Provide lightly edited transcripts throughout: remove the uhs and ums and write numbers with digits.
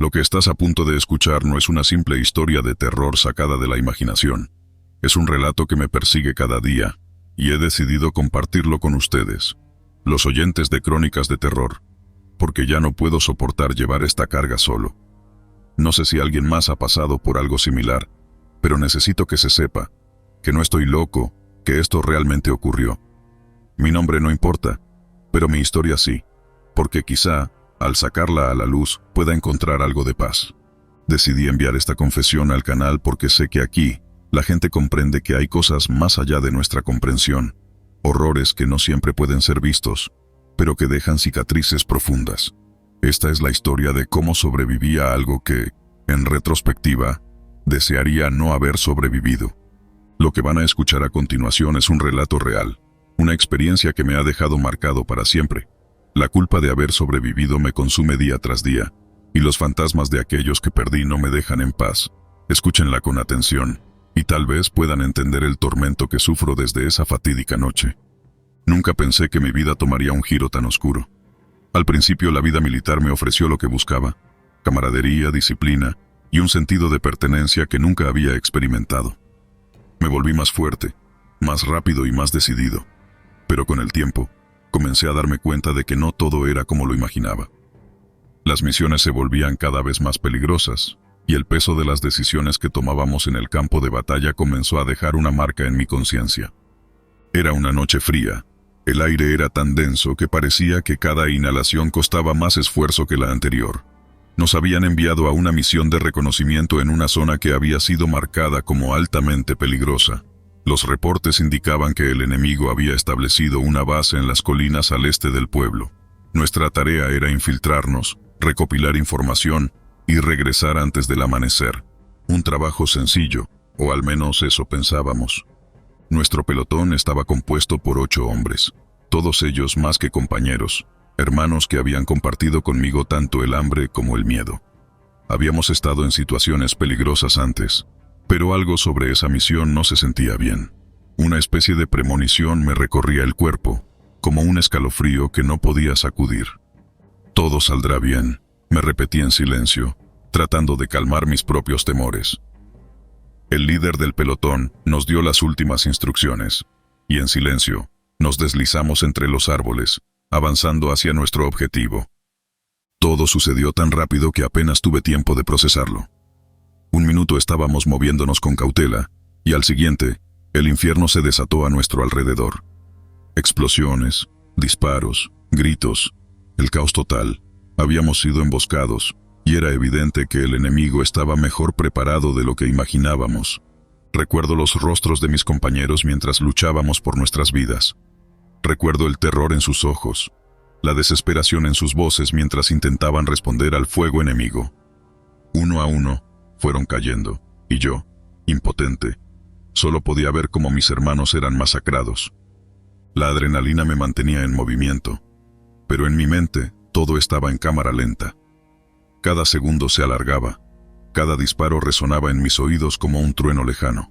Lo que estás a punto de escuchar no es una simple historia de terror sacada de la imaginación. Es un relato que me persigue cada día, y he decidido compartirlo con ustedes, los oyentes de Crónicas de Terror, porque ya no puedo soportar llevar esta carga solo. No sé si alguien más ha pasado por algo similar, pero necesito que se sepa, que no estoy loco, que esto realmente ocurrió. Mi nombre no importa, pero mi historia sí, porque quizá, al sacarla a la luz, pueda encontrar algo de paz. Decidí enviar esta confesión al canal porque sé que aquí, la gente comprende que hay cosas más allá de nuestra comprensión, horrores que no siempre pueden ser vistos, pero que dejan cicatrices profundas. Esta es la historia de cómo sobreviví a algo que, en retrospectiva, desearía no haber sobrevivido. Lo que van a escuchar a continuación es un relato real, una experiencia que me ha dejado marcado para siempre. La culpa de haber sobrevivido me consume día tras día, y los fantasmas de aquellos que perdí no me dejan en paz. Escúchenla con atención, y tal vez puedan entender el tormento que sufro desde esa fatídica noche. Nunca pensé que mi vida tomaría un giro tan oscuro. Al principio la vida militar me ofreció lo que buscaba: camaradería, disciplina y un sentido de pertenencia que nunca había experimentado. Me volví más fuerte, más rápido y más decidido. Pero con el tiempo, comencé a darme cuenta de que no todo era como lo imaginaba. Las misiones se volvían cada vez más peligrosas, y el peso de las decisiones que tomábamos en el campo de batalla comenzó a dejar una marca en mi conciencia. Era una noche fría. El aire era tan denso que parecía que cada inhalación costaba más esfuerzo que la anterior. Nos habían enviado a una misión de reconocimiento en una zona que había sido marcada como altamente peligrosa. Los reportes indicaban que el enemigo había establecido una base en las colinas al este del pueblo. Nuestra tarea era infiltrarnos, recopilar información y regresar antes del amanecer. Un trabajo sencillo, o al menos eso pensábamos. Nuestro pelotón estaba compuesto por 8 hombres, todos ellos más que compañeros, hermanos que habían compartido conmigo tanto el hambre como el miedo. Habíamos estado en situaciones peligrosas antes, pero algo sobre esa misión no se sentía bien. Una especie de premonición me recorría el cuerpo, como un escalofrío que no podía sacudir. Todo saldrá bien, me repetí en silencio, tratando de calmar mis propios temores. El líder del pelotón nos dio las últimas instrucciones, y en silencio, nos deslizamos entre los árboles, avanzando hacia nuestro objetivo. Todo sucedió tan rápido que apenas tuve tiempo de procesarlo. Un minuto estábamos moviéndonos con cautela, y al siguiente, el infierno se desató a nuestro alrededor. Explosiones, disparos, gritos, el caos total. Habíamos sido emboscados, y era evidente que el enemigo estaba mejor preparado de lo que imaginábamos. Recuerdo los rostros de mis compañeros mientras luchábamos por nuestras vidas. Recuerdo el terror en sus ojos, la desesperación en sus voces mientras intentaban responder al fuego enemigo. Uno a uno, fueron cayendo, y yo, impotente, solo podía ver cómo mis hermanos eran masacrados. La adrenalina me mantenía en movimiento, pero en mi mente todo estaba en cámara lenta. Cada segundo se alargaba, cada disparo resonaba en mis oídos como un trueno lejano.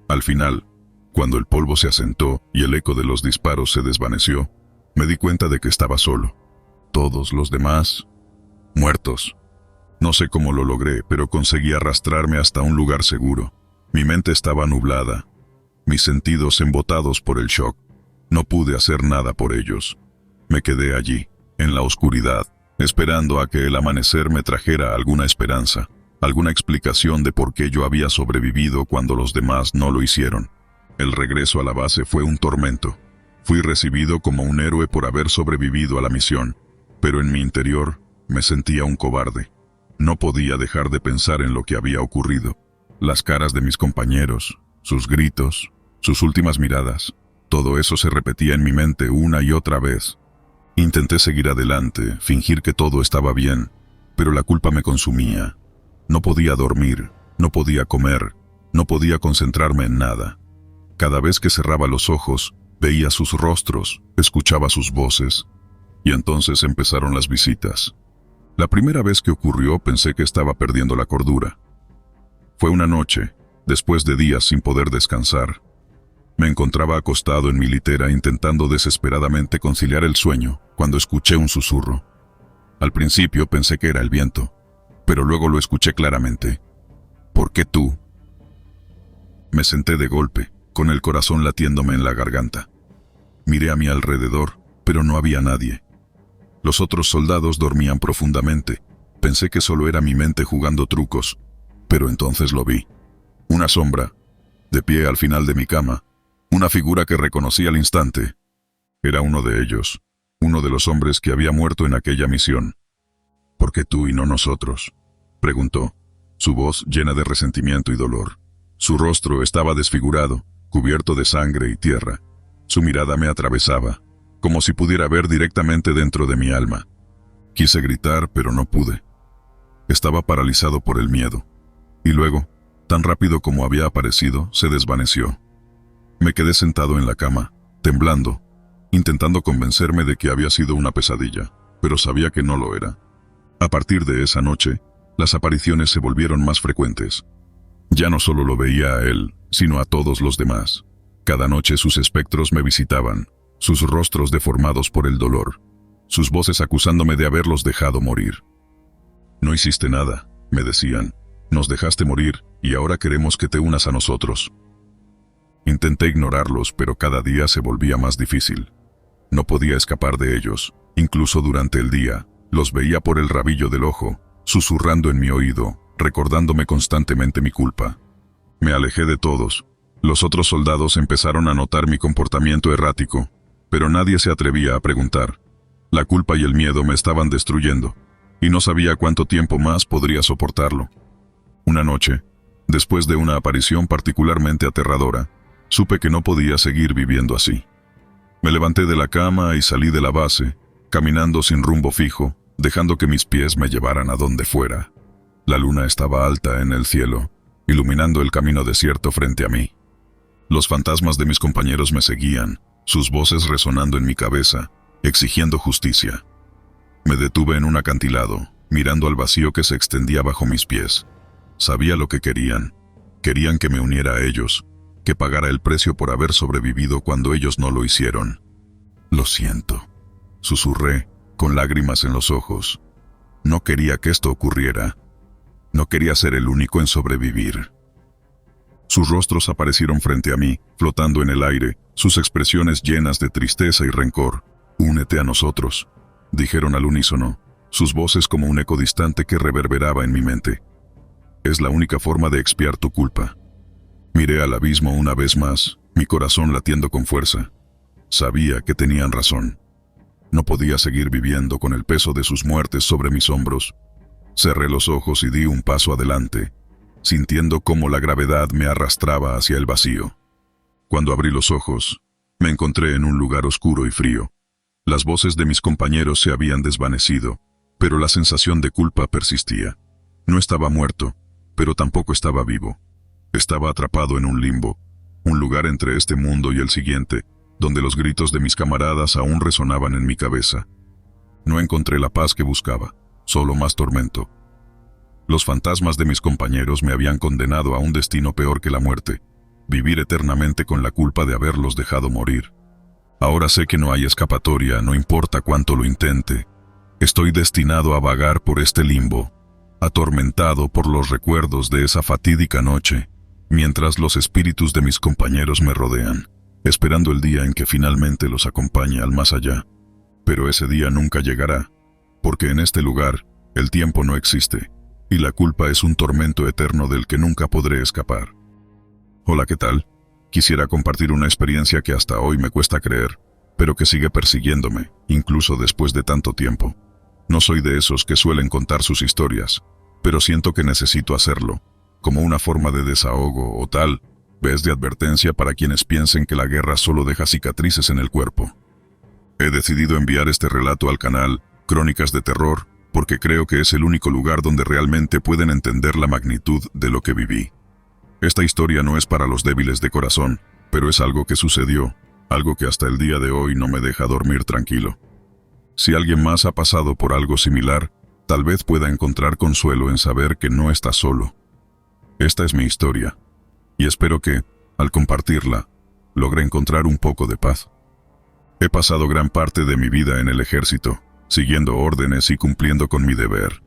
Al final, cuando el polvo se asentó y el eco de los disparos se desvaneció, me di cuenta de que estaba solo. Todos los demás, muertos. No sé cómo lo logré, pero conseguí arrastrarme hasta un lugar seguro. Mi mente estaba nublada, mis sentidos embotados por el shock. No pude hacer nada por ellos. Me quedé allí, en la oscuridad, esperando a que el amanecer me trajera alguna esperanza, alguna explicación de por qué yo había sobrevivido cuando los demás no lo hicieron. El regreso a la base fue un tormento. Fui recibido como un héroe por haber sobrevivido a la misión, pero en mi interior me sentía un cobarde. No podía dejar de pensar en lo que había ocurrido. Las caras de mis compañeros, sus gritos, sus últimas miradas, todo eso se repetía en mi mente una y otra vez. Intenté seguir adelante, fingir que todo estaba bien, pero la culpa me consumía. No podía dormir, no podía comer, no podía concentrarme en nada. Cada vez que cerraba los ojos, veía sus rostros, escuchaba sus voces, y entonces empezaron las visitas. La primera vez que ocurrió pensé que estaba perdiendo la cordura. Fue una noche, después de días sin poder descansar. Me encontraba acostado en mi litera intentando desesperadamente conciliar el sueño, cuando escuché un susurro. Al principio pensé que era el viento, pero luego lo escuché claramente. ¿Por qué tú? Me senté de golpe, con el corazón latiéndome en la garganta. Miré a mi alrededor, pero no había nadie. Los otros soldados dormían profundamente. Pensé que solo era mi mente jugando trucos, pero entonces lo vi. Una sombra, de pie al final de mi cama, una figura que reconocí al instante. Era uno de ellos, uno de los hombres que había muerto en aquella misión. ¿Por qué tú y no nosotros?, preguntó, su voz llena de resentimiento y dolor. Su rostro estaba desfigurado, cubierto de sangre y tierra. Su mirada me atravesaba, como si pudiera ver directamente dentro de mi alma. Quise gritar, pero no pude. Estaba paralizado por el miedo. Y luego, tan rápido como había aparecido, se desvaneció. Me quedé sentado en la cama, temblando, intentando convencerme de que había sido una pesadilla, pero sabía que no lo era. A partir de esa noche, las apariciones se volvieron más frecuentes. Ya no solo lo veía a él, sino a todos los demás. Cada noche sus espectros me visitaban, sus rostros deformados por el dolor, sus voces acusándome de haberlos dejado morir. No hiciste nada, me decían. Nos dejaste morir, y ahora queremos que te unas a nosotros. Intenté ignorarlos, pero cada día se volvía más difícil. No podía escapar de ellos, incluso durante el día. Los veía por el rabillo del ojo, susurrando en mi oído, recordándome constantemente mi culpa. Me alejé de todos. Los otros soldados empezaron a notar mi comportamiento errático, pero nadie se atrevía a preguntar. La culpa y el miedo me estaban destruyendo, y no sabía cuánto tiempo más podría soportarlo. Una noche, después de una aparición particularmente aterradora, supe que no podía seguir viviendo así. Me levanté de la cama y salí de la base, caminando sin rumbo fijo, dejando que mis pies me llevaran a donde fuera. La luna estaba alta en el cielo, iluminando el camino desierto frente a mí. Los fantasmas de mis compañeros me seguían, sus voces resonando en mi cabeza, exigiendo justicia. Me detuve en un acantilado, mirando al vacío que se extendía bajo mis pies. Sabía lo que querían. Querían que me uniera a ellos, que pagara el precio por haber sobrevivido cuando ellos no lo hicieron. Lo siento, susurré, con lágrimas en los ojos. No quería que esto ocurriera. No quería ser el único en sobrevivir. Sus rostros aparecieron frente a mí, flotando en el aire, sus expresiones llenas de tristeza y rencor. «Únete a nosotros», dijeron al unísono, sus voces como un eco distante que reverberaba en mi mente. «Es la única forma de expiar tu culpa». Miré al abismo una vez más, mi corazón latiendo con fuerza. Sabía que tenían razón. No podía seguir viviendo con el peso de sus muertes sobre mis hombros. Cerré los ojos y di un paso adelante, sintiendo cómo la gravedad me arrastraba hacia el vacío. Cuando abrí los ojos, me encontré en un lugar oscuro y frío. Las voces de mis compañeros se habían desvanecido, pero la sensación de culpa persistía. No estaba muerto, pero tampoco estaba vivo. Estaba atrapado en un limbo, un lugar entre este mundo y el siguiente, donde los gritos de mis camaradas aún resonaban en mi cabeza. No encontré la paz que buscaba, solo más tormento. Los fantasmas de mis compañeros me habían condenado a un destino peor que la muerte, vivir eternamente con la culpa de haberlos dejado morir. Ahora sé que no hay escapatoria, no importa cuánto lo intente. Estoy destinado a vagar por este limbo, atormentado por los recuerdos de esa fatídica noche, mientras los espíritus de mis compañeros me rodean, esperando el día en que finalmente los acompañe al más allá. Pero ese día nunca llegará, porque en este lugar el tiempo no existe, y la culpa es un tormento eterno del que nunca podré escapar. Hola, ¿qué tal? Quisiera compartir una experiencia que hasta hoy me cuesta creer, pero que sigue persiguiéndome, incluso después de tanto tiempo. No soy de esos que suelen contar sus historias, pero siento que necesito hacerlo, como una forma de desahogo o tal vez de advertencia para quienes piensen que la guerra solo deja cicatrices en el cuerpo. He decidido enviar este relato al canal Crónicas de Terror porque creo que es el único lugar donde realmente pueden entender la magnitud de lo que viví. Esta historia no es para los débiles de corazón, pero es algo que sucedió, algo que hasta el día de hoy no me deja dormir tranquilo. Si alguien más ha pasado por algo similar, tal vez pueda encontrar consuelo en saber que no está solo. Esta es mi historia, y espero que, al compartirla, logre encontrar un poco de paz. He pasado gran parte de mi vida en el ejército, siguiendo órdenes y cumpliendo con mi deber.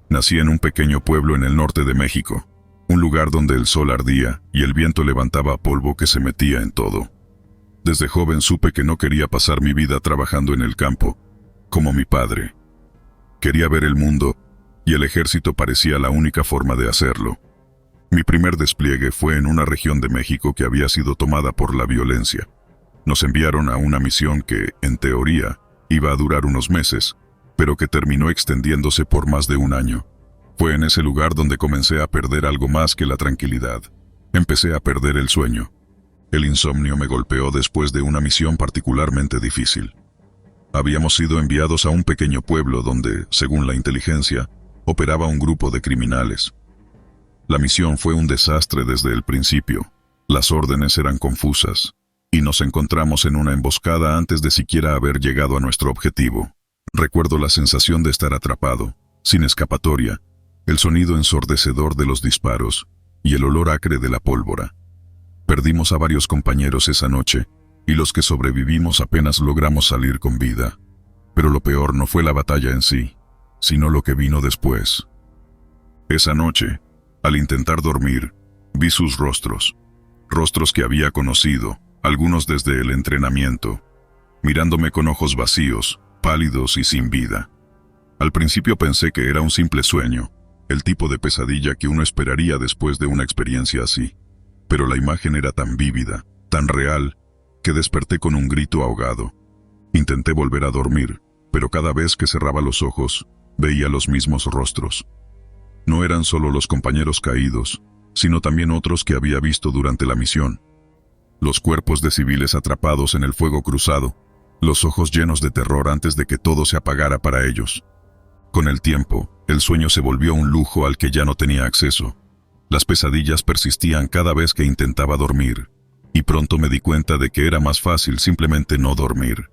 Nací en un pequeño pueblo en el norte de México, un lugar donde el sol ardía y el viento levantaba polvo que se metía en todo. Desde joven supe que no quería pasar mi vida trabajando en el campo, como mi padre. Quería ver el mundo, y el ejército parecía la única forma de hacerlo. Mi primer despliegue fue en una región de México que había sido tomada por la violencia. Nos enviaron a una misión que, en teoría, iba a durar unos meses, pero que terminó extendiéndose por más de un año. Fue en ese lugar donde comencé a perder algo más que la tranquilidad. Empecé a perder el sueño. El insomnio me golpeó después de una misión particularmente difícil. Habíamos sido enviados a un pequeño pueblo donde, según la inteligencia, operaba un grupo de criminales. La misión fue un desastre desde el principio. Las órdenes eran confusas, y nos encontramos en una emboscada antes de siquiera haber llegado a nuestro objetivo. Recuerdo la sensación de estar atrapado, sin escapatoria, el sonido ensordecedor de los disparos y el olor acre de la pólvora. Perdimos a varios compañeros esa noche, y los que sobrevivimos apenas logramos salir con vida. Pero lo peor no fue la batalla en sí, sino lo que vino después. Esa noche, al intentar dormir, vi sus rostros que había conocido, algunos desde el entrenamiento, mirándome con ojos vacíos, pálidos y sin vida. Al principio pensé que era un simple sueño, el tipo de pesadilla que uno esperaría después de una experiencia así. Pero la imagen era tan vívida, tan real, que desperté con un grito ahogado. Intenté volver a dormir, pero cada vez que cerraba los ojos, veía los mismos rostros. No eran solo los compañeros caídos, sino también otros que había visto durante la misión. Los cuerpos de civiles atrapados en el fuego cruzado, los ojos llenos de terror antes de que todo se apagara para ellos. Con el tiempo, el sueño se volvió un lujo al que ya no tenía acceso. Las pesadillas persistían cada vez que intentaba dormir, y pronto me di cuenta de que era más fácil simplemente no dormir.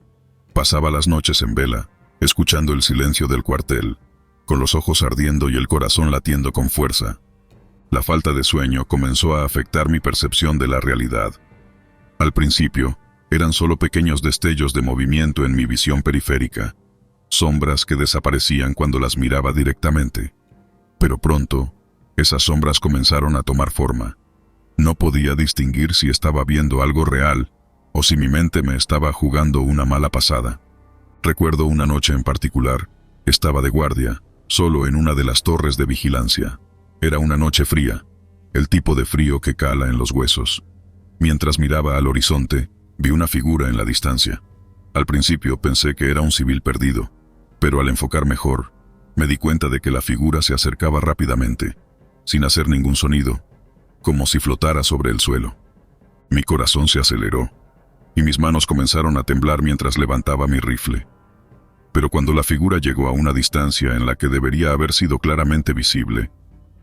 Pasaba las noches en vela, escuchando el silencio del cuartel, con los ojos ardiendo y el corazón latiendo con fuerza. La falta de sueño comenzó a afectar mi percepción de la realidad. Al principio, eran solo pequeños destellos de movimiento en mi visión periférica, sombras que desaparecían cuando las miraba directamente. Pero pronto, esas sombras comenzaron a tomar forma. No podía distinguir si estaba viendo algo real o si mi mente me estaba jugando una mala pasada. Recuerdo una noche en particular, estaba de guardia, solo en una de las torres de vigilancia. Era una noche fría, el tipo de frío que cala en los huesos. Mientras miraba al horizonte, vi una figura en la distancia. Al principio pensé que era un civil perdido, pero al enfocar mejor, me di cuenta de que la figura se acercaba rápidamente, sin hacer ningún sonido, como si flotara sobre el suelo. Mi corazón se aceleró, y mis manos comenzaron a temblar mientras levantaba mi rifle. Pero cuando la figura llegó a una distancia en la que debería haber sido claramente visible,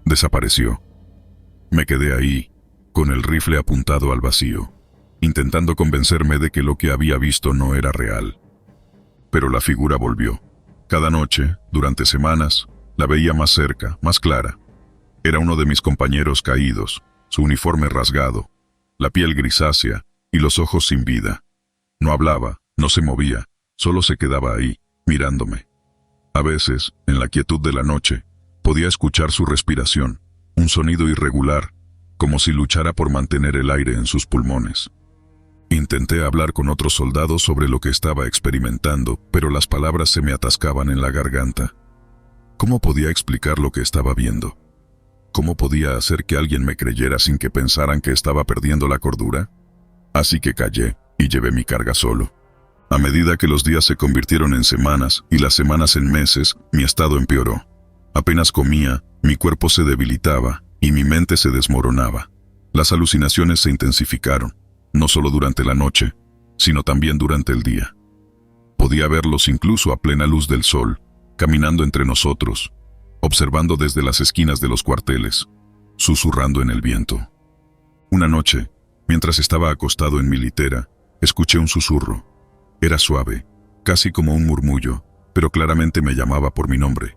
desapareció. Me quedé ahí, con el rifle apuntado al vacío, intentando convencerme de que lo que había visto no era real. Pero la figura volvió. Cada noche, durante semanas, la veía más cerca, más clara. Era uno de mis compañeros caídos, su uniforme rasgado, la piel grisácea y los ojos sin vida. No hablaba, no se movía, solo se quedaba ahí, mirándome. A veces, en la quietud de la noche, podía escuchar su respiración, un sonido irregular, como si luchara por mantener el aire en sus pulmones. Intenté hablar con otros soldados sobre lo que estaba experimentando, pero las palabras se me atascaban en la garganta. ¿Cómo podía explicar lo que estaba viendo? ¿Cómo podía hacer que alguien me creyera sin que pensaran que estaba perdiendo la cordura? Así que callé y llevé mi carga solo. A medida que los días se convirtieron en semanas y las semanas en meses, mi estado empeoró. Apenas comía, mi cuerpo se debilitaba y mi mente se desmoronaba. Las alucinaciones se intensificaron, no solo durante la noche, sino también durante el día. Podía verlos incluso a plena luz del sol, caminando entre nosotros, observando desde las esquinas de los cuarteles, susurrando en el viento. Una noche, mientras estaba acostado en mi litera, escuché un susurro. Era suave, casi como un murmullo, pero claramente me llamaba por mi nombre.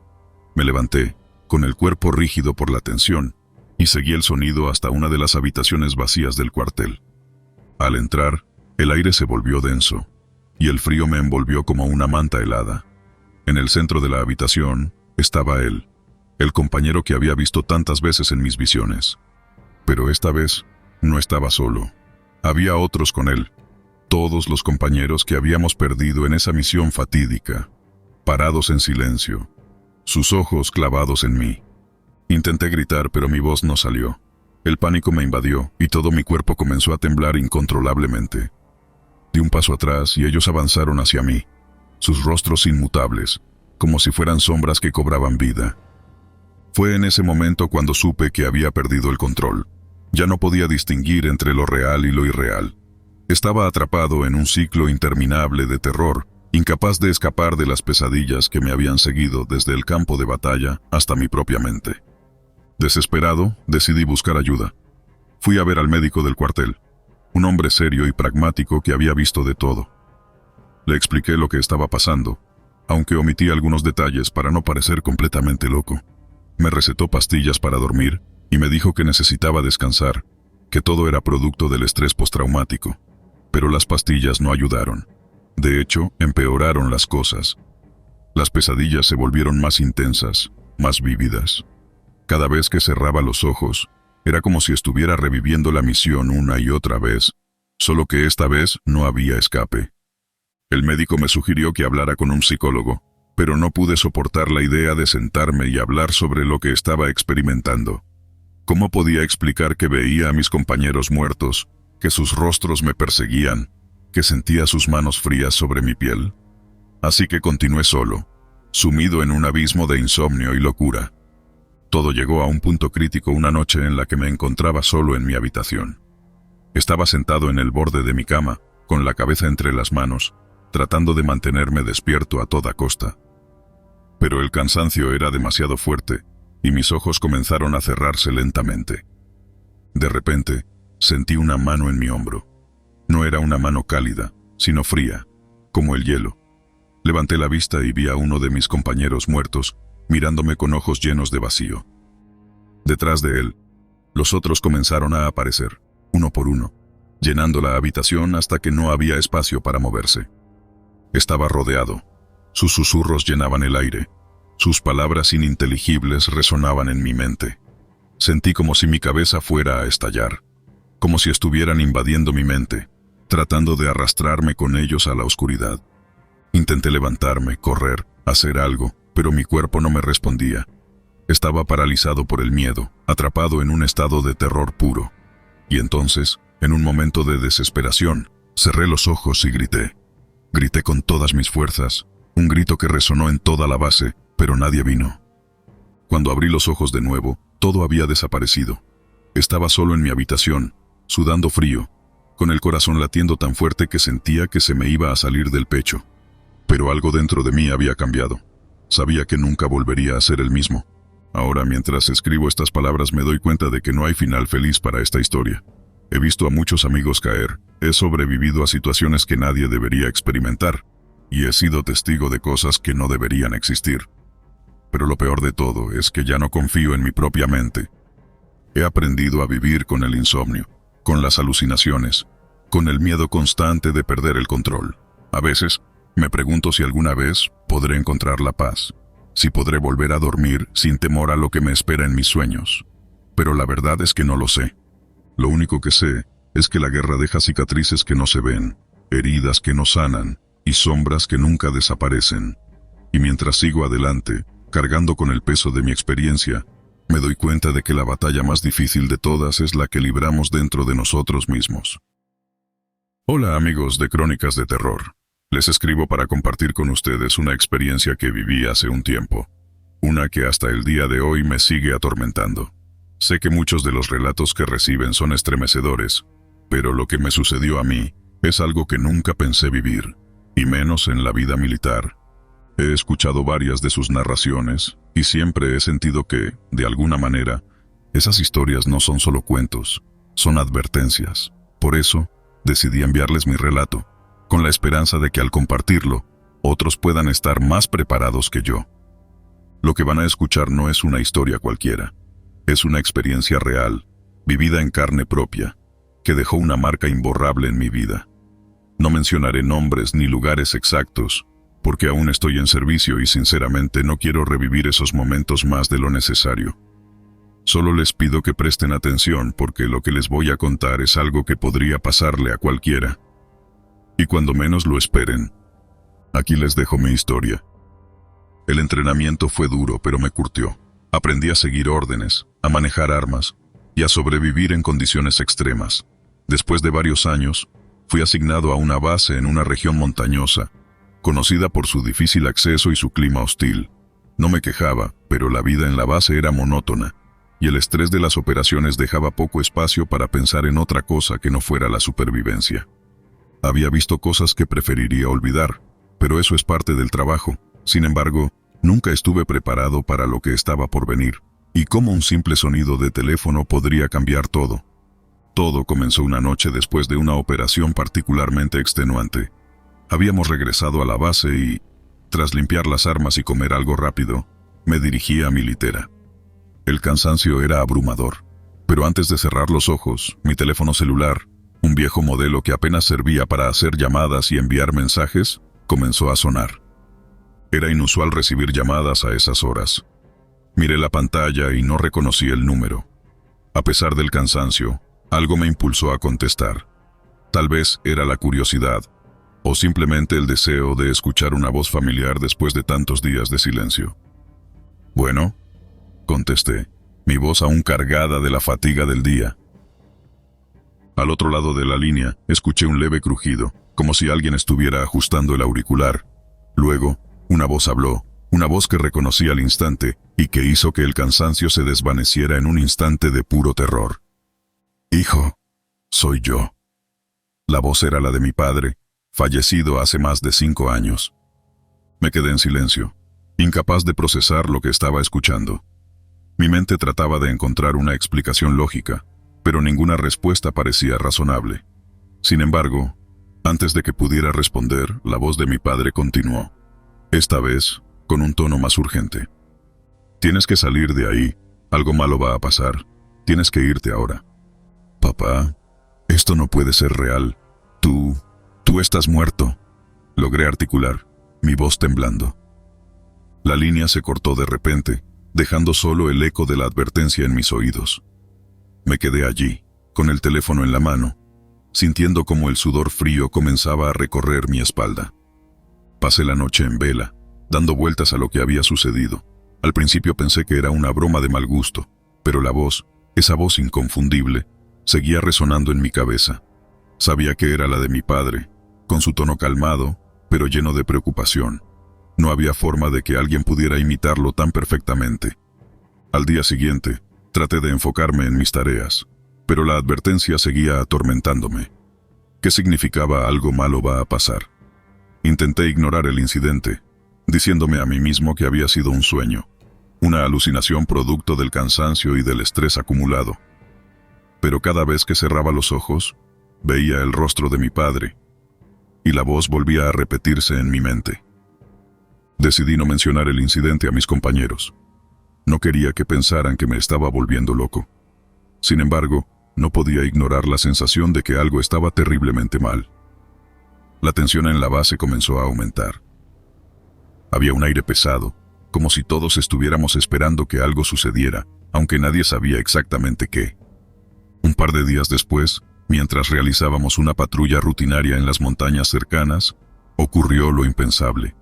Me levanté, con el cuerpo rígido por la tensión, y seguí el sonido hasta una de las habitaciones vacías del cuartel. Al entrar, el aire se volvió denso, y el frío me envolvió como una manta helada. En el centro de la habitación estaba él, el compañero que había visto tantas veces en mis visiones. Pero esta vez no estaba solo. Había otros con él, todos los compañeros que habíamos perdido en esa misión fatídica, parados en silencio, sus ojos clavados en mí. Intenté gritar, pero mi voz no salió. El pánico me invadió y todo mi cuerpo comenzó a temblar incontrolablemente. Di un paso atrás y ellos avanzaron hacia mí, sus rostros inmutables, como si fueran sombras que cobraban vida. Fue en ese momento cuando supe que había perdido el control. Ya no podía distinguir entre lo real y lo irreal. Estaba atrapado en un ciclo interminable de terror, incapaz de escapar de las pesadillas que me habían seguido desde el campo de batalla hasta mi propia mente. Desesperado, decidí buscar ayuda. Fui a ver al médico del cuartel, un hombre serio y pragmático que había visto de todo. Le expliqué lo que estaba pasando, aunque omití algunos detalles para no parecer completamente loco. Me recetó pastillas para dormir y me dijo que necesitaba descansar, que todo era producto del estrés postraumático. Pero las pastillas no ayudaron. De hecho, empeoraron las cosas. Las pesadillas se volvieron más intensas, más vívidas. Cada vez que cerraba los ojos, era como si estuviera reviviendo la misión una y otra vez, solo que esta vez no había escape. El médico me sugirió que hablara con un psicólogo, pero no pude soportar la idea de sentarme y hablar sobre lo que estaba experimentando. ¿Cómo podía explicar que veía a mis compañeros muertos, que sus rostros me perseguían, que sentía sus manos frías sobre mi piel? Así que continué solo, sumido en un abismo de insomnio y locura. Todo llegó a un punto crítico una noche en la que me encontraba solo en mi habitación. Estaba sentado en el borde de mi cama, con la cabeza entre las manos, tratando de mantenerme despierto a toda costa. Pero el cansancio era demasiado fuerte, y mis ojos comenzaron a cerrarse lentamente. De repente, sentí una mano en mi hombro. No era una mano cálida, sino fría, como el hielo. Levanté la vista y vi a uno de mis compañeros muertos, mirándome con ojos llenos de vacío. Detrás de él, los otros comenzaron a aparecer, uno por uno, llenando la habitación hasta que no había espacio para moverse. Estaba rodeado. Sus susurros llenaban el aire. Sus palabras ininteligibles resonaban en mi mente. Sentí como si mi cabeza fuera a estallar, como si estuvieran invadiendo mi mente, tratando de arrastrarme con ellos a la oscuridad. Intenté levantarme, correr, hacer algo, pero mi cuerpo no me respondía. Estaba paralizado por el miedo, atrapado en un estado de terror puro. Y entonces, en un momento de desesperación, cerré los ojos y grité. Grité con todas mis fuerzas, un grito que resonó en toda la base, pero nadie vino. Cuando abrí los ojos de nuevo, todo había desaparecido. Estaba solo en mi habitación, sudando frío, con el corazón latiendo tan fuerte que sentía que se me iba a salir del pecho. Pero algo dentro de mí había cambiado. Sabía que nunca volvería a ser el mismo. Ahora, mientras escribo estas palabras, me doy cuenta de que no hay final feliz para esta historia. He visto a muchos amigos caer, he sobrevivido a situaciones que nadie debería experimentar, y he sido testigo de cosas que no deberían existir. Pero lo peor de todo es que ya no confío en mi propia mente. He aprendido a vivir con el insomnio, con las alucinaciones, con el miedo constante de perder el control. A veces, me pregunto si alguna vez podré encontrar la paz, si podré volver a dormir sin temor a lo que me espera en mis sueños. Pero la verdad es que no lo sé. Lo único que sé es que la guerra deja cicatrices que no se ven, heridas que no sanan y sombras que nunca desaparecen. Y mientras sigo adelante, cargando con el peso de mi experiencia, me doy cuenta de que la batalla más difícil de todas es la que libramos dentro de nosotros mismos. Hola amigos de Crónicas de Terror. Les escribo para compartir con ustedes una experiencia que viví hace un tiempo, una que hasta el día de hoy me sigue atormentando. Sé que muchos de los relatos que reciben son estremecedores, pero lo que me sucedió a mí es algo que nunca pensé vivir, y menos en la vida militar. He escuchado varias de sus narraciones y siempre he sentido que, de alguna manera, esas historias no son solo cuentos, son advertencias. Por eso, decidí enviarles mi relato, con la esperanza de que al compartirlo, otros puedan estar más preparados que yo. Lo que van a escuchar no es una historia cualquiera, es una experiencia real, vivida en carne propia, que dejó una marca imborrable en mi vida. No mencionaré nombres ni lugares exactos, porque aún estoy en servicio y sinceramente no quiero revivir esos momentos más de lo necesario. Solo les pido que presten atención porque lo que les voy a contar es algo que podría pasarle a cualquiera. Y cuando menos lo esperen. Aquí les dejo mi historia. El entrenamiento fue duro, pero me curtió. Aprendí a seguir órdenes, a manejar armas y a sobrevivir en condiciones extremas. Después de varios años, fui asignado a una base en una región montañosa, conocida por su difícil acceso y su clima hostil. No me quejaba, pero la vida en la base era monótona, y el estrés de las operaciones dejaba poco espacio para pensar en otra cosa que no fuera la supervivencia. Había visto cosas que preferiría olvidar, pero eso es parte del trabajo. Sin embargo, nunca estuve preparado para lo que estaba por venir, y cómo un simple sonido de teléfono podría cambiar todo. Todo comenzó una noche después de una operación particularmente extenuante. Habíamos regresado a la base y, tras limpiar las armas y comer algo rápido, me dirigí a mi litera. El cansancio era abrumador, pero antes de cerrar los ojos, mi teléfono celular, un viejo modelo que apenas servía para hacer llamadas y enviar mensajes, comenzó a sonar. Era inusual recibir llamadas a esas horas. Miré la pantalla y no reconocí el número. A pesar del cansancio, algo me impulsó a contestar. Tal vez era la curiosidad, o simplemente el deseo de escuchar una voz familiar después de tantos días de silencio. «Bueno», contesté, mi voz aún cargada de la fatiga del día. Al otro lado de la línea, escuché un leve crujido, como si alguien estuviera ajustando el auricular. Luego, una voz habló, una voz que reconocí al instante y que hizo que el cansancio se desvaneciera en un instante de puro terror. «Hijo, soy yo». La voz era la de mi padre, fallecido hace más de 5 años. Me quedé en silencio, incapaz de procesar lo que estaba escuchando. Mi mente trataba de encontrar una explicación lógica, pero ninguna respuesta parecía razonable. Sin embargo, antes de que pudiera responder, la voz de mi padre continuó, esta vez con un tono más urgente. «Tienes que salir de ahí, algo malo va a pasar, tienes que irte ahora». «Papá, esto no puede ser real, tú estás muerto», logré articular, mi voz temblando. La línea se cortó de repente, dejando solo el eco de la advertencia en mis oídos. Me quedé allí, con el teléfono en la mano, sintiendo como el sudor frío comenzaba a recorrer mi espalda. Pasé la noche en vela, dando vueltas a lo que había sucedido. Al principio pensé que era una broma de mal gusto, pero la voz, esa voz inconfundible, seguía resonando en mi cabeza. Sabía que era la de mi padre, con su tono calmado, pero lleno de preocupación. No había forma de que alguien pudiera imitarlo tan perfectamente. Al día siguiente, traté de enfocarme en mis tareas, pero la advertencia seguía atormentándome. ¿Qué significaba algo malo va a pasar? Intenté ignorar el incidente, diciéndome a mí mismo que había sido un sueño, una alucinación producto del cansancio y del estrés acumulado. Pero cada vez que cerraba los ojos, veía el rostro de mi padre, y la voz volvía a repetirse en mi mente. Decidí no mencionar el incidente a mis compañeros. No quería que pensaran que me estaba volviendo loco. Sin embargo, no podía ignorar la sensación de que algo estaba terriblemente mal. La tensión en la base comenzó a aumentar. Había un aire pesado, como si todos estuviéramos esperando que algo sucediera, aunque nadie sabía exactamente qué. Un par de días después, mientras realizábamos una patrulla rutinaria en las montañas cercanas, ocurrió lo impensable.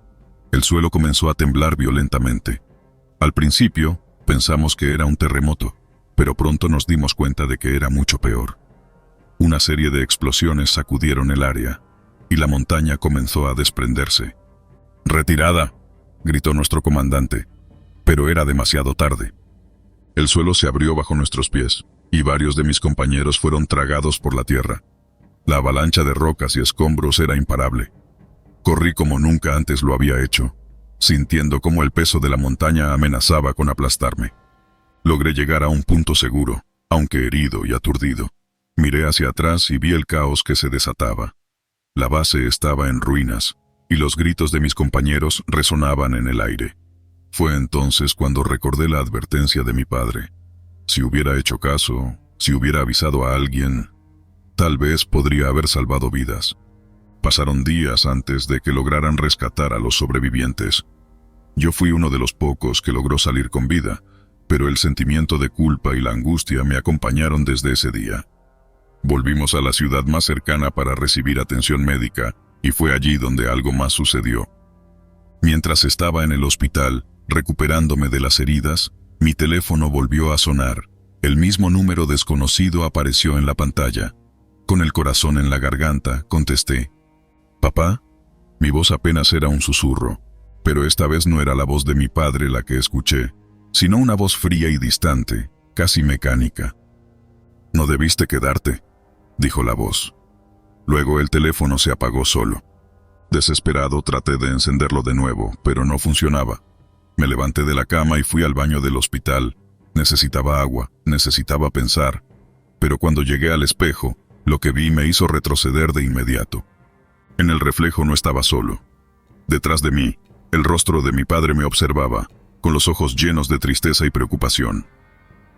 El suelo comenzó a temblar violentamente. Al principio, pensamos que era un terremoto, pero pronto nos dimos cuenta de que era mucho peor. Una serie de explosiones sacudieron el área, y la montaña comenzó a desprenderse. «¡Retirada!», gritó nuestro comandante, pero era demasiado tarde. El suelo se abrió bajo nuestros pies, y varios de mis compañeros fueron tragados por la tierra. La avalancha de rocas y escombros era imparable. Corrí como nunca antes lo había hecho, sintiendo cómo el peso de la montaña amenazaba con aplastarme. Logré llegar a un punto seguro, aunque herido y aturdido. Miré hacia atrás y vi el caos que se desataba. La base estaba en ruinas, y los gritos de mis compañeros resonaban en el aire. Fue entonces cuando recordé la advertencia de mi padre. Si hubiera hecho caso, si hubiera avisado a alguien, tal vez podría haber salvado vidas. Pasaron días antes de que lograran rescatar a los sobrevivientes. Yo fui uno de los pocos que logró salir con vida, pero el sentimiento de culpa y la angustia me acompañaron desde ese día. Volvimos a la ciudad más cercana para recibir atención médica, y fue allí donde algo más sucedió. Mientras estaba en el hospital, recuperándome de las heridas, mi teléfono volvió a sonar. El mismo número desconocido apareció en la pantalla. Con el corazón en la garganta, contesté. «¿Papá?» Mi voz apenas era un susurro, pero esta vez no era la voz de mi padre la que escuché, sino una voz fría y distante, casi mecánica. «No debiste quedarte», dijo la voz. Luego el teléfono se apagó solo. Desesperado traté de encenderlo de nuevo, pero no funcionaba. Me levanté de la cama y fui al baño del hospital. Necesitaba agua, necesitaba pensar. Pero cuando llegué al espejo, lo que vi me hizo retroceder de inmediato. En el reflejo no estaba solo. Detrás de mí, el rostro de mi padre me observaba, con los ojos llenos de tristeza y preocupación.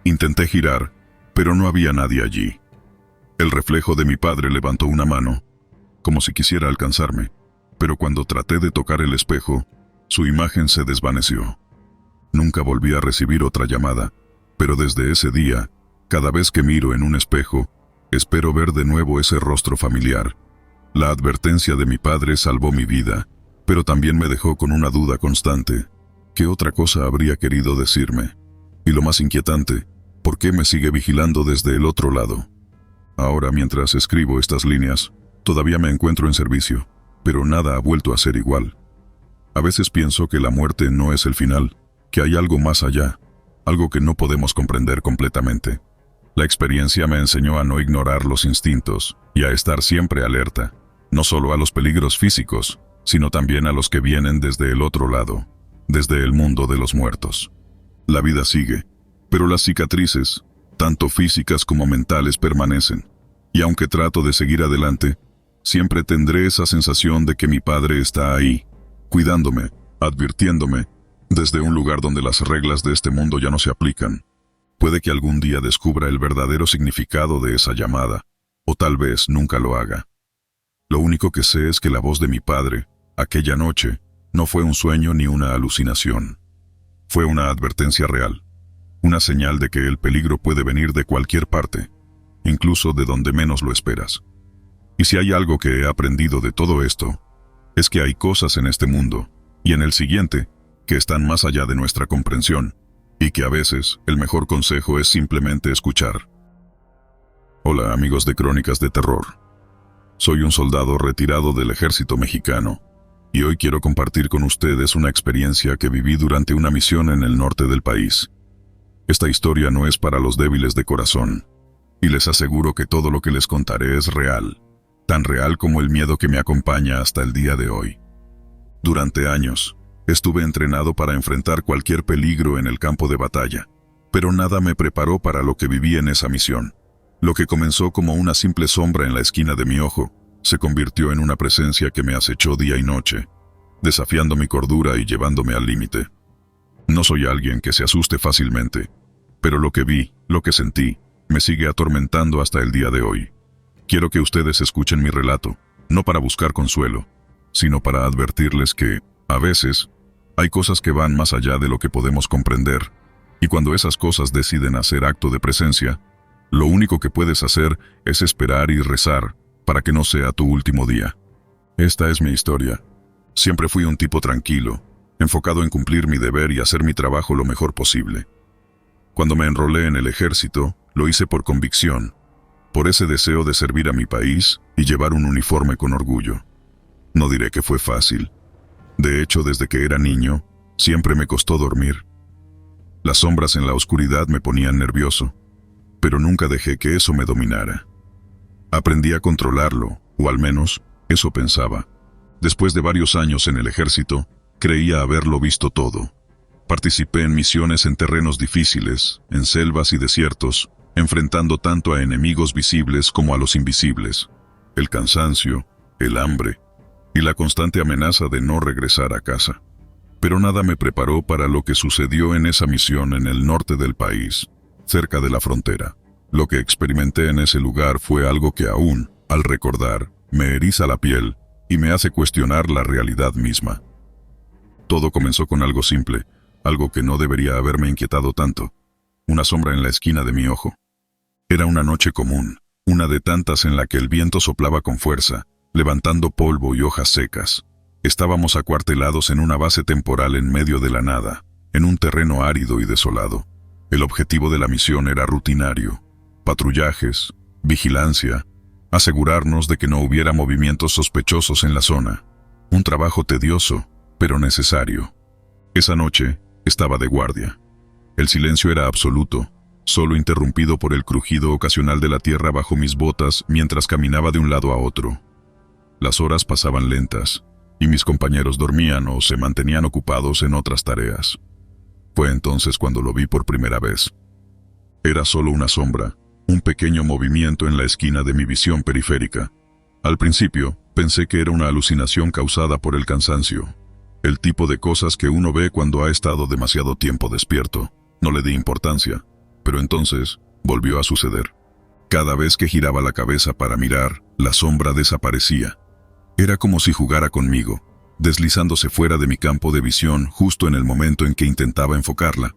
Intenté girar, pero no había nadie allí. El reflejo de mi padre levantó una mano, como si quisiera alcanzarme, pero cuando traté de tocar el espejo, su imagen se desvaneció. Nunca volví a recibir otra llamada, pero desde ese día, cada vez que miro en un espejo, espero ver de nuevo ese rostro familiar. La advertencia de mi padre salvó mi vida, pero también me dejó con una duda constante. ¿Qué otra cosa habría querido decirme? Y lo más inquietante, ¿por qué me sigue vigilando desde el otro lado? Ahora, mientras escribo estas líneas, todavía me encuentro en servicio, pero nada ha vuelto a ser igual. A veces pienso que la muerte no es el final, que hay algo más allá, algo que no podemos comprender completamente. La experiencia me enseñó a no ignorar los instintos y a estar siempre alerta, no solo a los peligros físicos, sino también a los que vienen desde el otro lado, desde el mundo de los muertos. La vida sigue, pero las cicatrices, tanto físicas como mentales, permanecen, y aunque trato de seguir adelante, siempre tendré esa sensación de que mi padre está ahí, cuidándome, advirtiéndome, desde un lugar donde las reglas de este mundo ya no se aplican. Puede que algún día descubra el verdadero significado de esa llamada, o tal vez nunca lo haga. Lo único que sé es que la voz de mi padre, aquella noche, no fue un sueño ni una alucinación. Fue una advertencia real, una señal de que el peligro puede venir de cualquier parte, incluso de donde menos lo esperas. Y si hay algo que he aprendido de todo esto, es que hay cosas en este mundo, y en el siguiente, que están más allá de nuestra comprensión, y que a veces el mejor consejo es simplemente escuchar. Hola amigos de Crónicas de Terror. Soy un soldado retirado del ejército mexicano, y hoy quiero compartir con ustedes una experiencia que viví durante una misión en el norte del país. Esta historia no es para los débiles de corazón, y les aseguro que todo lo que les contaré es real, tan real como el miedo que me acompaña hasta el día de hoy. Durante años, estuve entrenado para enfrentar cualquier peligro en el campo de batalla, pero nada me preparó para lo que viví en esa misión. Lo que comenzó como una simple sombra en la esquina de mi ojo, se convirtió en una presencia que me acechó día y noche, desafiando mi cordura y llevándome al límite. No soy alguien que se asuste fácilmente, pero lo que vi, lo que sentí, me sigue atormentando hasta el día de hoy. Quiero que ustedes escuchen mi relato, no para buscar consuelo, sino para advertirles que, a veces, hay cosas que van más allá de lo que podemos comprender, y cuando esas cosas deciden hacer acto de presencia, lo único que puedes hacer es esperar y rezar para que no sea tu último día. Esta es mi historia. Siempre fui un tipo tranquilo, enfocado en cumplir mi deber y hacer mi trabajo lo mejor posible. Cuando me enrolé en el ejército, lo hice por convicción, por ese deseo de servir a mi país y llevar un uniforme con orgullo. No diré que fue fácil. De hecho, desde que era niño, siempre me costó dormir. Las sombras en la oscuridad me ponían nervioso, pero nunca dejé que eso me dominara. Aprendí a controlarlo, o al menos, eso pensaba. Después de varios años en el ejército, creía haberlo visto todo. Participé en misiones en terrenos difíciles, en selvas y desiertos, enfrentando tanto a enemigos visibles como a los invisibles. El cansancio, el hambre y la constante amenaza de no regresar a casa. Pero nada me preparó para lo que sucedió en esa misión en el norte del país, cerca de la frontera. Lo que experimenté en ese lugar fue algo que aún, al recordar, me eriza la piel y me hace cuestionar la realidad misma. Todo comenzó con algo simple, algo que no debería haberme inquietado tanto: una sombra en la esquina de mi ojo. Era una noche común, una de tantas en la que el viento soplaba con fuerza, levantando polvo y hojas secas. Estábamos acuartelados en una base temporal en medio de la nada, en un terreno árido y desolado. El objetivo de la misión era rutinario: patrullajes, vigilancia, asegurarnos de que no hubiera movimientos sospechosos en la zona. Un trabajo tedioso, pero necesario. Esa noche estaba de guardia. El silencio era absoluto, solo interrumpido por el crujido ocasional de la tierra bajo mis botas mientras caminaba de un lado a otro. Las horas pasaban lentas, y mis compañeros dormían o se mantenían ocupados en otras tareas. Fue entonces cuando lo vi por primera vez. Era solo una sombra, un pequeño movimiento en la esquina de mi visión periférica. Al principio, pensé que era una alucinación causada por el cansancio. El tipo de cosas que uno ve cuando ha estado demasiado tiempo despierto. No le di importancia, pero entonces volvió a suceder. Cada vez que giraba la cabeza para mirar, la sombra desaparecía. Era como si jugara conmigo, deslizándose fuera de mi campo de visión justo en el momento en que intentaba enfocarla.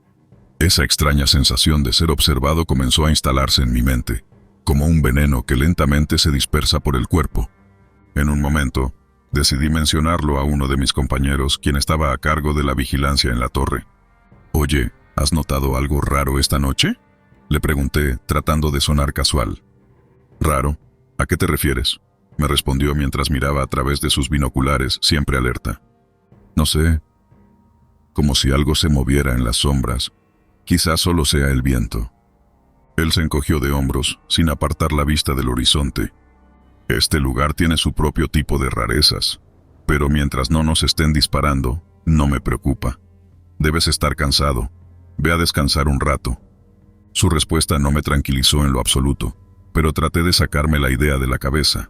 Esa extraña sensación de ser observado comenzó a instalarse en mi mente, como un veneno que lentamente se dispersa por el cuerpo. En un momento, decidí mencionarlo a uno de mis compañeros, quien estaba a cargo de la vigilancia en la torre. «Oye, ¿has notado algo raro esta noche?», le pregunté, tratando de sonar casual. «¿Raro? ¿A qué te refieres?», me respondió mientras miraba a través de sus binoculares, siempre alerta. «No sé, como si algo se moviera en las sombras. Quizás solo sea el viento». Él se encogió de hombros, sin apartar la vista del horizonte. «Este lugar tiene su propio tipo de rarezas, pero mientras no nos estén disparando, no me preocupa. Debes estar cansado. Ve a descansar un rato». Su respuesta no me tranquilizó en lo absoluto, pero traté de sacarme la idea de la cabeza.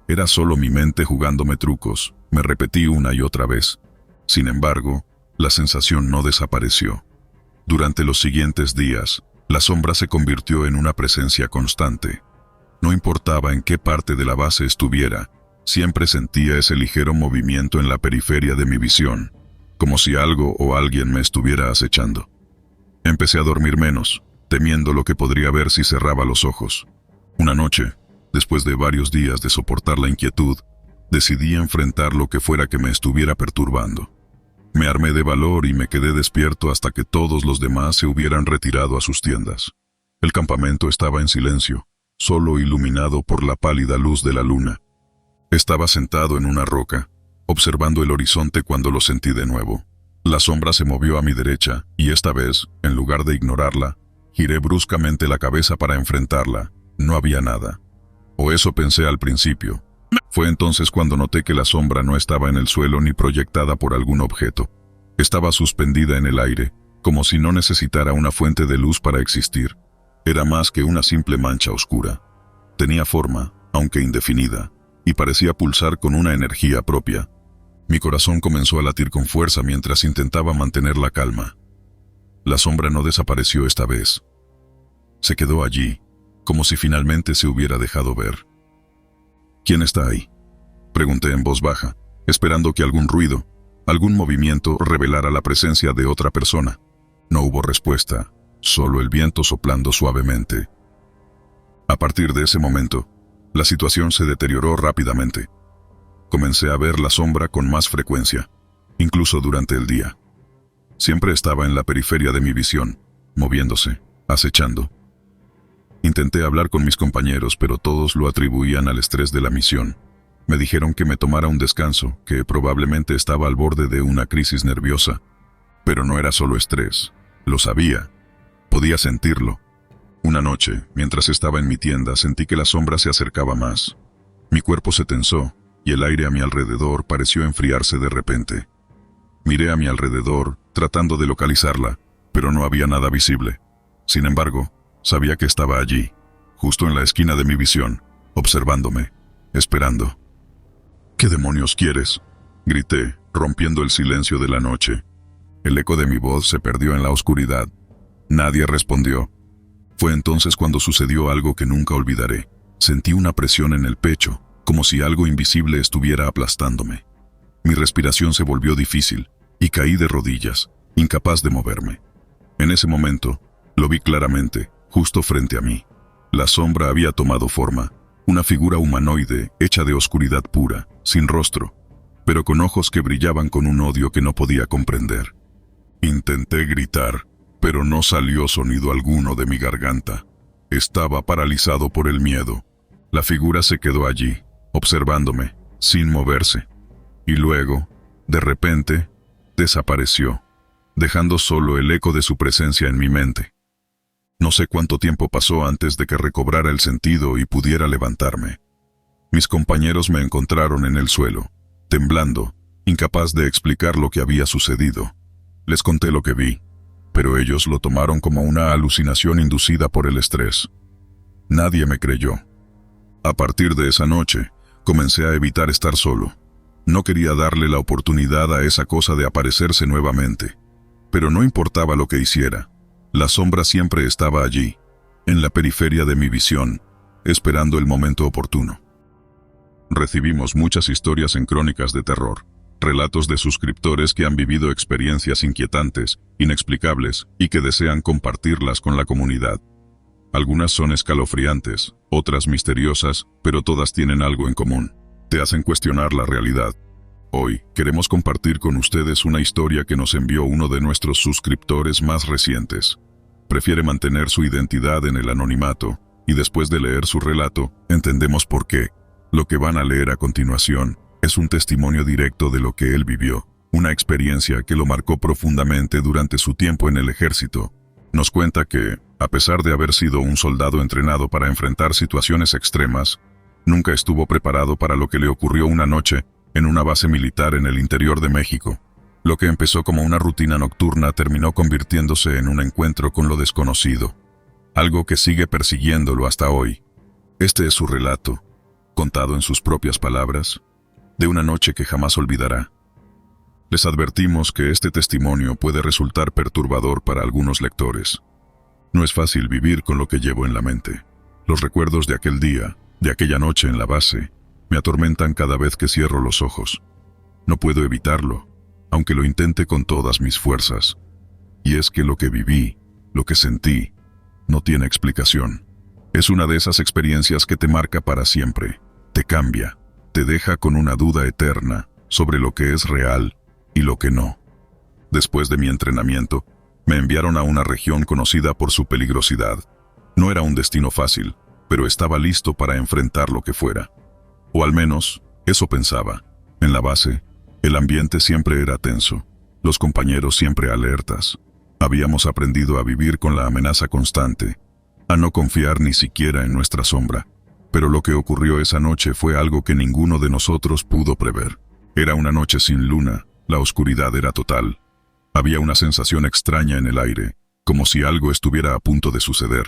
Era solo mi mente jugándome trucos, me repetí una y otra vez. Sin embargo, la sensación no desapareció. Durante los siguientes días, la sombra se convirtió en una presencia constante. No importaba en qué parte de la base estuviera, siempre sentía ese ligero movimiento en la periferia de mi visión, como si algo o alguien me estuviera acechando. Empecé a dormir menos, temiendo lo que podría ver si cerraba los ojos. Una noche, después de varios días de soportar la inquietud, decidí enfrentar lo que fuera que me estuviera perturbando. Me armé de valor y me quedé despierto hasta que todos los demás se hubieran retirado a sus tiendas. El campamento estaba en silencio, solo iluminado por la pálida luz de la luna. Estaba sentado en una roca, observando el horizonte cuando lo sentí de nuevo. La sombra se movió a mi derecha, y esta vez, en lugar de ignorarla, giré bruscamente la cabeza para enfrentarla. No había nada. O eso pensé al principio. Fue entonces cuando noté que la sombra no estaba en el suelo ni proyectada por algún objeto. Estaba suspendida en el aire, como si no necesitara una fuente de luz para existir. Era más que una simple mancha oscura. Tenía forma, aunque indefinida, y parecía pulsar con una energía propia. Mi corazón comenzó a latir con fuerza mientras intentaba mantener la calma. La sombra no desapareció esta vez. Se quedó allí, como si finalmente se hubiera dejado ver. «¿Quién está ahí?», pregunté en voz baja, esperando que algún ruido, algún movimiento revelara la presencia de otra persona. No hubo respuesta, solo el viento soplando suavemente. A partir de ese momento, la situación se deterioró rápidamente. Comencé a ver la sombra con más frecuencia, incluso durante el día. Siempre estaba en la periferia de mi visión, moviéndose, acechando. Intenté hablar con mis compañeros, pero todos lo atribuían al estrés de la misión. Me dijeron que me tomara un descanso, que probablemente estaba al borde de una crisis nerviosa. Pero no era solo estrés, lo sabía, podía sentirlo. Una noche, mientras estaba en mi tienda, sentí que la sombra se acercaba más. Mi cuerpo se tensó, y el aire a mi alrededor pareció enfriarse de repente. Miré a mi alrededor, tratando de localizarla, pero no había nada visible. Sin embargo, sabía que estaba allí, justo en la esquina de mi visión, observándome, esperando. «¿Qué demonios quieres?», grité, rompiendo el silencio de la noche. El eco de mi voz se perdió en la oscuridad. Nadie respondió. Fue entonces cuando sucedió algo que nunca olvidaré. Sentí una presión en el pecho, como si algo invisible estuviera aplastándome. Mi respiración se volvió difícil y caí de rodillas, incapaz de moverme. En ese momento, lo vi claramente, justo frente a mí. La sombra había tomado forma, una figura humanoide hecha de oscuridad pura, sin rostro, pero con ojos que brillaban con un odio que no podía comprender. Intenté gritar, pero no salió sonido alguno de mi garganta. Estaba paralizado por el miedo. La figura se quedó allí, observándome, sin moverse. Y luego, de repente, desapareció, dejando solo el eco de su presencia en mi mente. No sé cuánto tiempo pasó antes de que recobrara el sentido y pudiera levantarme. Mis compañeros me encontraron en el suelo, temblando, incapaz de explicar lo que había sucedido. Les conté lo que vi, pero ellos lo tomaron como una alucinación inducida por el estrés. Nadie me creyó. A partir de esa noche, comencé a evitar estar solo. No quería darle la oportunidad a esa cosa de aparecerse nuevamente. Pero no importaba lo que hiciera, la sombra siempre estaba allí, en la periferia de mi visión, esperando el momento oportuno. Recibimos muchas historias en Crónicas de Terror, relatos de suscriptores que han vivido experiencias inquietantes, inexplicables y que desean compartirlas con la comunidad. Algunas son escalofriantes, otras misteriosas, pero todas tienen algo en común. Te hacen cuestionar la realidad. Hoy, queremos compartir con ustedes una historia que nos envió uno de nuestros suscriptores más recientes. Prefiere mantener su identidad en el anonimato, y después de leer su relato, entendemos por qué. Lo que van a leer a continuación es un testimonio directo de lo que él vivió, una experiencia que lo marcó profundamente durante su tiempo en el ejército. Nos cuenta que, a pesar de haber sido un soldado entrenado para enfrentar situaciones extremas, nunca estuvo preparado para lo que le ocurrió una noche en una base militar en el interior de México. Lo que empezó como una rutina nocturna terminó convirtiéndose en un encuentro con lo desconocido, algo que sigue persiguiéndolo hasta hoy. Este es su relato, contado en sus propias palabras, de una noche que jamás olvidará. Les advertimos que este testimonio puede resultar perturbador para algunos lectores. No es fácil vivir con lo que llevo en la mente. Los recuerdos de aquel día, de aquella noche en la base, me atormentan cada vez que cierro los ojos. No puedo evitarlo, aunque lo intente con todas mis fuerzas. Y es que lo que viví, lo que sentí, no tiene explicación. Es una de esas experiencias que te marca para siempre, te cambia, te deja con una duda eterna sobre lo que es real y lo que no. Después de mi entrenamiento, me enviaron a una región conocida por su peligrosidad. No era un destino fácil, pero estaba listo para enfrentar lo que fuera. O al menos, eso pensaba. En la base, el ambiente siempre era tenso, los compañeros siempre alertas. Habíamos aprendido a vivir con la amenaza constante, a no confiar ni siquiera en nuestra sombra. Pero lo que ocurrió esa noche fue algo que ninguno de nosotros pudo prever. Era una noche sin luna, la oscuridad era total. Había una sensación extraña en el aire, como si algo estuviera a punto de suceder.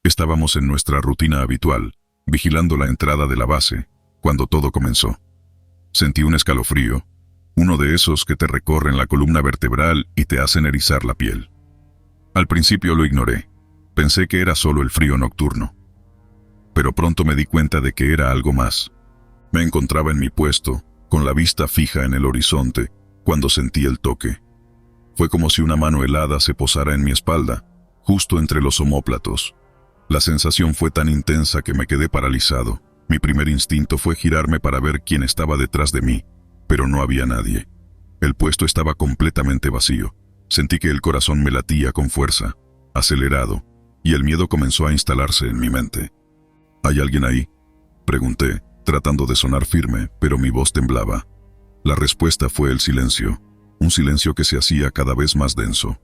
Estábamos en nuestra rutina habitual, vigilando la entrada de la base, cuando todo comenzó. Sentí un escalofrío, uno de esos que te recorren la columna vertebral y te hacen erizar la piel. Al principio lo ignoré, pensé que era solo el frío nocturno. Pero pronto me di cuenta de que era algo más. Me encontraba en mi puesto, con la vista fija en el horizonte, cuando sentí el toque. Fue como si una mano helada se posara en mi espalda, justo entre los omóplatos. La sensación fue tan intensa que me quedé paralizado. Mi primer instinto fue girarme para ver quién estaba detrás de mí, pero no había nadie. El puesto estaba completamente vacío. Sentí que el corazón me latía con fuerza, acelerado, y el miedo comenzó a instalarse en mi mente. ¿Hay alguien ahí?, pregunté, tratando de sonar firme, pero mi voz temblaba. La respuesta fue el silencio, un silencio que se hacía cada vez más denso.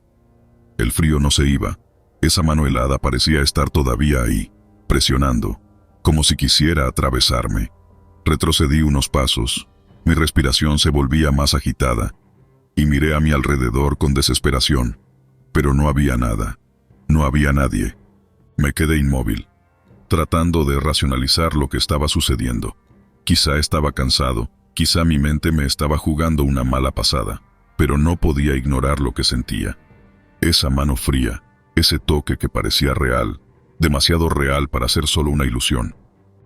El frío no se iba. Esa mano helada parecía estar todavía ahí, presionando, como si quisiera atravesarme. Retrocedí unos pasos, mi respiración se volvía más agitada, y miré a mi alrededor con desesperación, pero no había nada, no había nadie. Me quedé inmóvil, tratando de racionalizar lo que estaba sucediendo. Quizá estaba cansado, quizá mi mente me estaba jugando una mala pasada, pero no podía ignorar lo que sentía. Esa mano fría, ese toque que parecía real, demasiado real para ser solo una ilusión.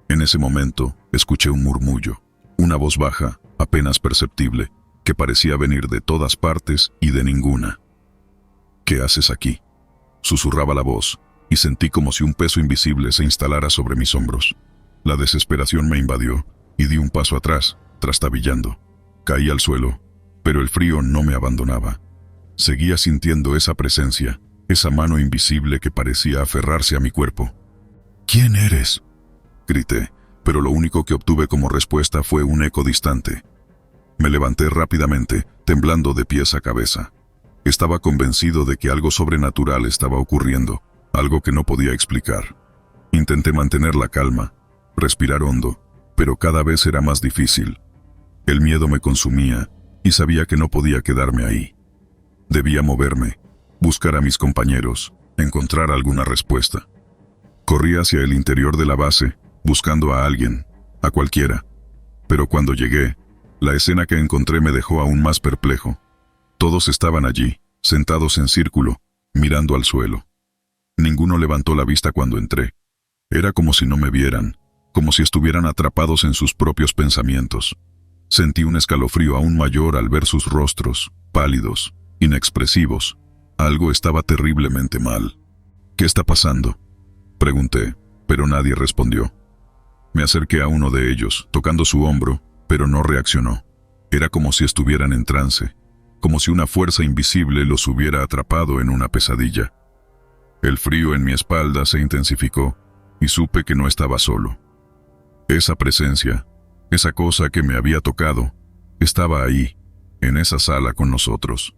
En ese momento, escuché un murmullo, una voz baja, apenas perceptible, que parecía venir de todas partes y de ninguna. «¿Qué haces aquí?», susurraba la voz, y sentí como si un peso invisible se instalara sobre mis hombros. La desesperación me invadió, y di un paso atrás, trastabillando. Caí al suelo, pero el frío no me abandonaba. Seguía sintiendo esa presencia, esa mano invisible que parecía aferrarse a mi cuerpo. «¿Quién eres?», grité, pero lo único que obtuve como respuesta fue un eco distante. Me levanté rápidamente, temblando de pies a cabeza. Estaba convencido de que algo sobrenatural estaba ocurriendo, algo que no podía explicar. Intenté mantener la calma, respirar hondo, pero cada vez era más difícil. El miedo me consumía, y sabía que no podía quedarme ahí. Debía moverme, buscar a mis compañeros, encontrar alguna respuesta. Corrí hacia el interior de la base, buscando a alguien, a cualquiera. Pero cuando llegué, la escena que encontré me dejó aún más perplejo. Todos estaban allí, sentados en círculo, mirando al suelo. Ninguno levantó la vista cuando entré. Era como si no me vieran, como si estuvieran atrapados en sus propios pensamientos. Sentí un escalofrío aún mayor al ver sus rostros, pálidos, inexpresivos. Algo estaba terriblemente mal. «¿Qué está pasando?», pregunté, pero nadie respondió. Me acerqué a uno de ellos, tocando su hombro, pero no reaccionó. Era como si estuvieran en trance, como si una fuerza invisible los hubiera atrapado en una pesadilla. El frío en mi espalda se intensificó, y supe que no estaba solo. Esa presencia, esa cosa que me había tocado, estaba ahí, en esa sala con nosotros.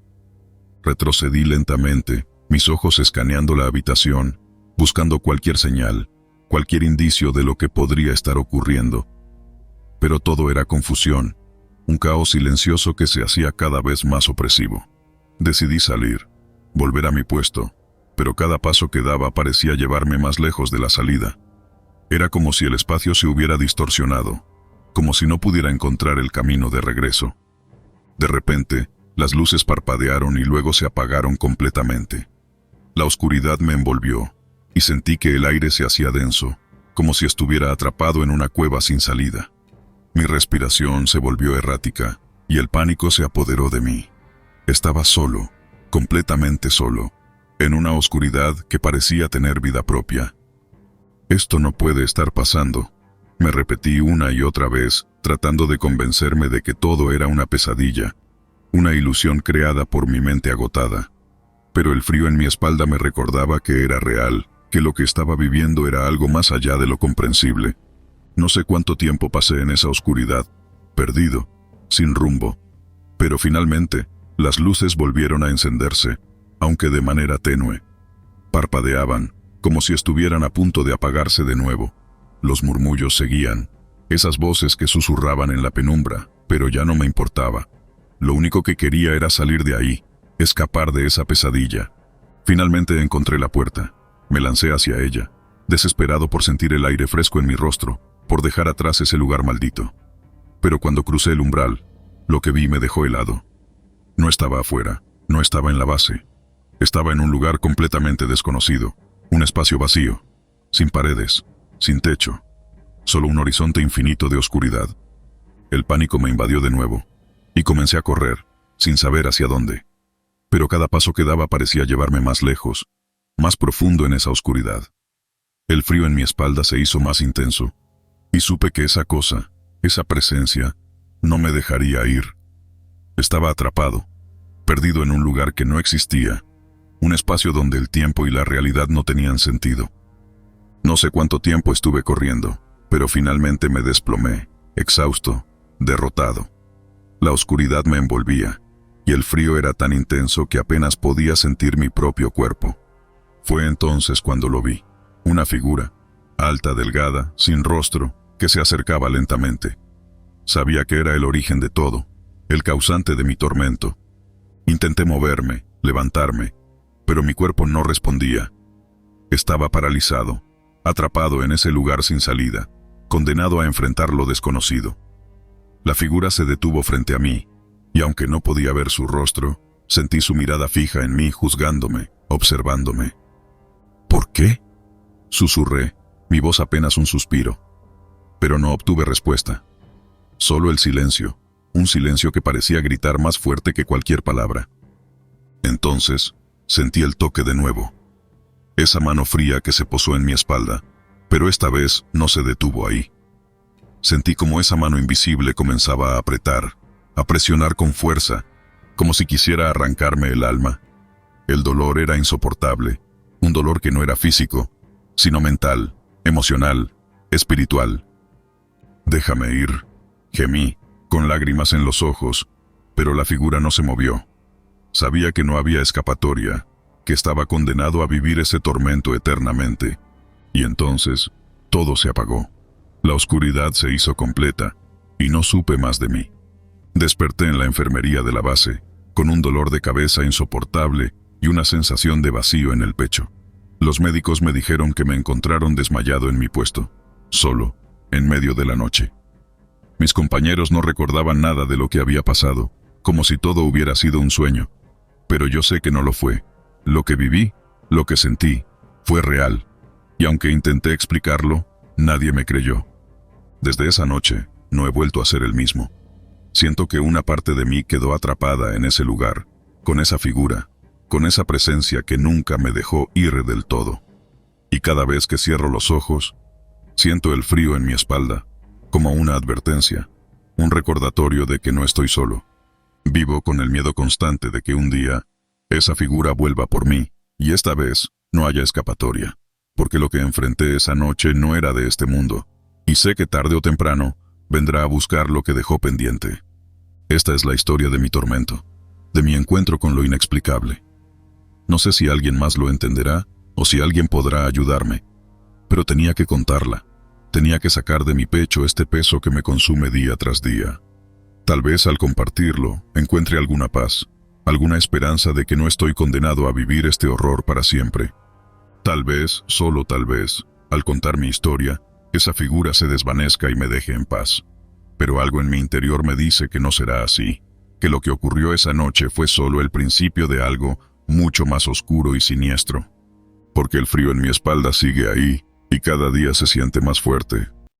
Retrocedí lentamente, mis ojos escaneando la habitación, buscando cualquier señal, cualquier indicio de lo que podría estar ocurriendo. Pero todo era confusión, un caos silencioso que se hacía cada vez más opresivo. Decidí salir, volver a mi puesto, pero cada paso que daba parecía llevarme más lejos de la salida. Era como si el espacio se hubiera distorsionado, como si no pudiera encontrar el camino de regreso. De repente, las luces parpadearon y luego se apagaron completamente. La oscuridad me envolvió, y sentí que el aire se hacía denso, como si estuviera atrapado en una cueva sin salida. Mi respiración se volvió errática, y el pánico se apoderó de mí. Estaba solo, completamente solo, en una oscuridad que parecía tener vida propia. «Esto no puede estar pasando», me repetí una y otra vez, tratando de convencerme de que todo era una pesadilla, una ilusión creada por mi mente agotada. Pero el frío en mi espalda me recordaba que era real, que lo que estaba viviendo era algo más allá de lo comprensible. No sé cuánto tiempo pasé en esa oscuridad, perdido, sin rumbo. Pero finalmente, las luces volvieron a encenderse, aunque de manera tenue. Parpadeaban, como si estuvieran a punto de apagarse de nuevo. Los murmullos seguían, esas voces que susurraban en la penumbra, pero ya no me importaba. Lo único que quería era salir de ahí, escapar de esa pesadilla. Finalmente encontré la puerta. Me lancé hacia ella, desesperado por sentir el aire fresco en mi rostro, por dejar atrás ese lugar maldito. Pero cuando crucé el umbral, lo que vi me dejó helado. No estaba afuera, no estaba en la base. Estaba en un lugar completamente desconocido, un espacio vacío, sin paredes, sin techo, solo un horizonte infinito de oscuridad. El pánico me invadió de nuevo, y comencé a correr, sin saber hacia dónde. Pero cada paso que daba parecía llevarme más lejos, más profundo en esa oscuridad. El frío en mi espalda se hizo más intenso, y supe que esa cosa, esa presencia, no me dejaría ir. Estaba atrapado, perdido en un lugar que no existía, un espacio donde el tiempo y la realidad no tenían sentido. No sé cuánto tiempo estuve corriendo, pero finalmente me desplomé, exhausto, derrotado. La oscuridad me envolvía, y el frío era tan intenso que apenas podía sentir mi propio cuerpo. Fue entonces cuando lo vi, una figura, alta, delgada, sin rostro, que se acercaba lentamente. Sabía que era el origen de todo, el causante de mi tormento. Intenté moverme, levantarme, pero mi cuerpo no respondía. Estaba paralizado, atrapado en ese lugar sin salida, condenado a enfrentar lo desconocido. La figura se detuvo frente a mí, y aunque no podía ver su rostro, sentí su mirada fija en mí, juzgándome, observándome. «¿Por qué?», susurré, mi voz apenas un suspiro. pero no obtuve respuesta. Solo el silencio, un silencio que parecía gritar más fuerte que cualquier palabra. Entonces, sentí el toque de nuevo. Esa mano fría que se posó en mi espalda, pero esta vez no se detuvo ahí. Sentí como esa mano invisible comenzaba a apretar, a presionar con fuerza, como si quisiera arrancarme el alma. El dolor era insoportable, un dolor que no era físico, sino mental, emocional, espiritual. «Déjame ir», gemí, con lágrimas en los ojos, pero la figura no se movió. Sabía que no había escapatoria, que estaba condenado a vivir ese tormento eternamente. Y entonces, todo se apagó. La oscuridad se hizo completa, y no supe más de mí. Desperté en la enfermería de la base, con un dolor de cabeza insoportable y una sensación de vacío en el pecho. Los médicos me dijeron que me encontraron desmayado en mi puesto, solo, en medio de la noche. Mis compañeros no recordaban nada de lo que había pasado, como si todo hubiera sido un sueño. Pero yo sé que no lo fue. Lo que viví, lo que sentí, fue real. Y aunque intenté explicarlo, nadie me creyó. Desde esa noche, no he vuelto a ser el mismo. Siento que una parte de mí quedó atrapada en ese lugar, con esa figura, con esa presencia que nunca me dejó ir del todo. Y cada vez que cierro los ojos, siento el frío en mi espalda, como una advertencia, un recordatorio de que no estoy solo. Vivo con el miedo constante de que un día esa figura vuelva por mí, y esta vez no haya escapatoria, porque lo que enfrenté esa noche no era de este mundo, y sé que tarde o temprano vendrá a buscar lo que dejó pendiente. Esta es la historia de mi tormento, de mi encuentro con lo inexplicable. No sé si alguien más lo entenderá o si alguien podrá ayudarme, pero tenía que contarla. Tenía que sacar de mi pecho este peso que me consume día tras día. Tal vez al compartirlo encuentre alguna paz, alguna esperanza de que no estoy condenado a vivir este horror para siempre. Tal vez, solo tal vez, al contar mi historia, esa figura se desvanezca y me deje en paz. Pero algo en mi interior me dice que no será así, que lo que ocurrió esa noche fue solo el principio de algo mucho más oscuro y siniestro. Porque el frío en mi espalda sigue ahí, y cada día se siente más fuerte,